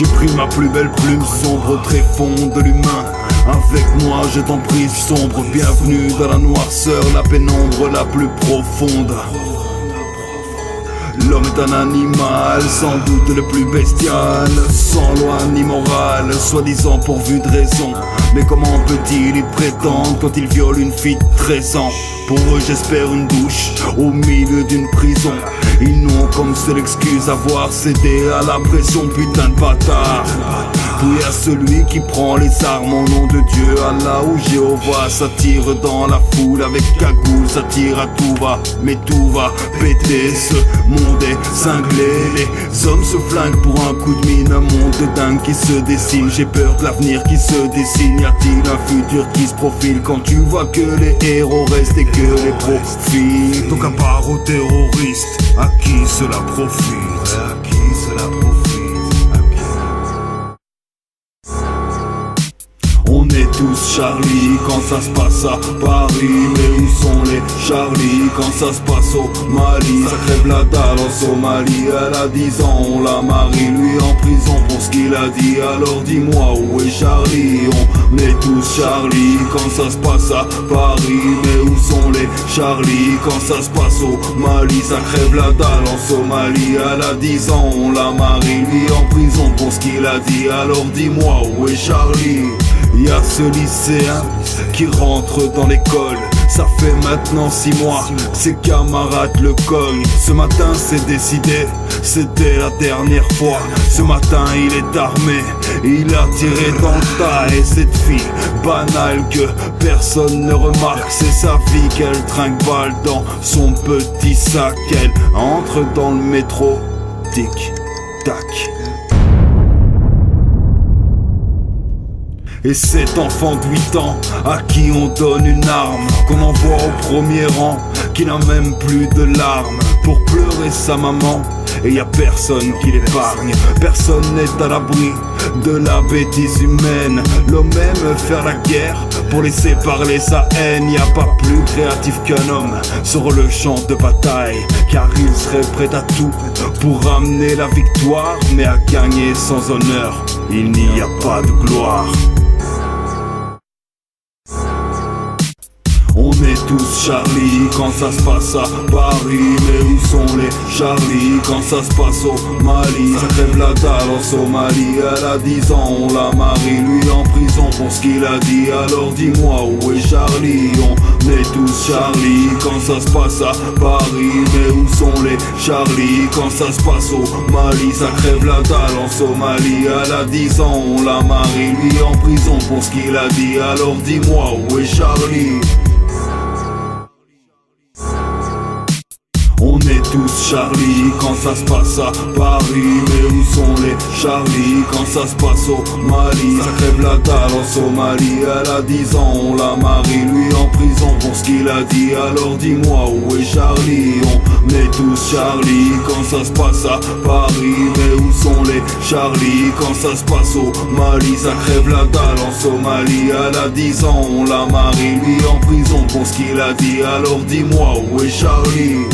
J'ai pris ma plus belle plume sombre, tréfonds de l'humain. Avec moi je t'emprise sombre, bienvenue dans la noirceur, la pénombre la plus profonde. L'homme est un animal, sans doute le plus bestial, sans loi ni morale, soi-disant pourvu de raison. Mais comment peut-il y prétendre quand il viole une fille de 13 ans? Pour eux j'espère une douche au milieu d'une prison. Ils n'ont comme seule excuse avoir cédé à la pression, putain de bâtard. Puis à celui qui prend les armes au nom de Dieu, Allah ou Jéhovah, ça tire dans la foule avec cagoule, ça tire à tout va, mais tout va péter. Ce monde est cinglé, les hommes se flinguent pour un coup de mine, un monde de dingue qui se dessine. J'ai peur de l'avenir qui se dessine, y a-t-il un futur qui se profile quand tu vois que les héros restent et que les profitent? Donc à part aux terroristes, à qui cela profite? À qui cela profite? On est tous Charlie quand ça se passe à Paris. Mais où sont les Charlie quand ça se passe au Mali? Ça crève la dalle en Somalie. Elle a 10 ans, on la marie. Lui en prison pour ce qu'il a dit. Alors dis-moi où est Charlie? On est tous Charlie quand ça se passe à Paris. Mais où sont les Charlie quand ça se passe au Mali? Ça crève la dalle en Somalie. Elle a 10 ans, on la marie. Lui en prison pour ce qu'il a dit. Alors dis-moi où est Charlie? Y a ce lycéen qui rentre dans l'école. Ça fait maintenant 6 mois, ses camarades le cognent. Ce matin c'est décidé, c'était la dernière fois. Ce matin il est armé, il a tiré dans le tas. Et cette fille banale que personne ne remarque, c'est sa vie qu'elle trinque-balle dans son petit sac. Elle entre dans le métro, tic tac. Et cet enfant de 8 ans à qui on donne une arme, qu'on envoie au premier rang, qui n'a même plus de larmes pour pleurer sa maman. Et y a personne qui l'épargne, personne n'est à l'abri de la bêtise humaine. L'homme aime faire la guerre pour laisser parler sa haine. Y a pas plus créatif qu'un homme sur le champ de bataille, car il serait prêt à tout pour ramener la victoire. Mais à gagner sans honneur, il n'y a pas de gloire. On est tous Charlie quand ça se passe à Paris. Mais où sont les Charlie quand ça se passe au Mali? Ça crève la dalle en Somalie. Elle a 10 ans, on la marie. Lui en prison pour ce qu'il a dit. Alors dis-moi où est Charlie? On est tous Charlie quand ça se passe à Paris. Mais où sont les Charlie quand ça se passe au Mali? Ça crève la dalle en Somalie. Elle a 10 ans, on la marie. Lui en prison pour ce qu'il a dit. Alors dis-moi où est Charlie? On est tous Charlie quand ça se passe à Paris. Mais où sont les Charlie quand ça se passe au Mali? Ça crève la dalle en Somalie. Elle a 10 ans, on la marie. Lui en prison pour ce qu'il a dit. Alors dis-moi où est Charlie? On est tous Charlie quand ça se passe à Paris. Mais où sont les Charlie quand ça se passe au Mali? Ça crève la dalle en Somalie. Elle a 10 ans, on la marie. Lui en prison pour ce qu'il a dit. Alors dis-moi où est Charlie?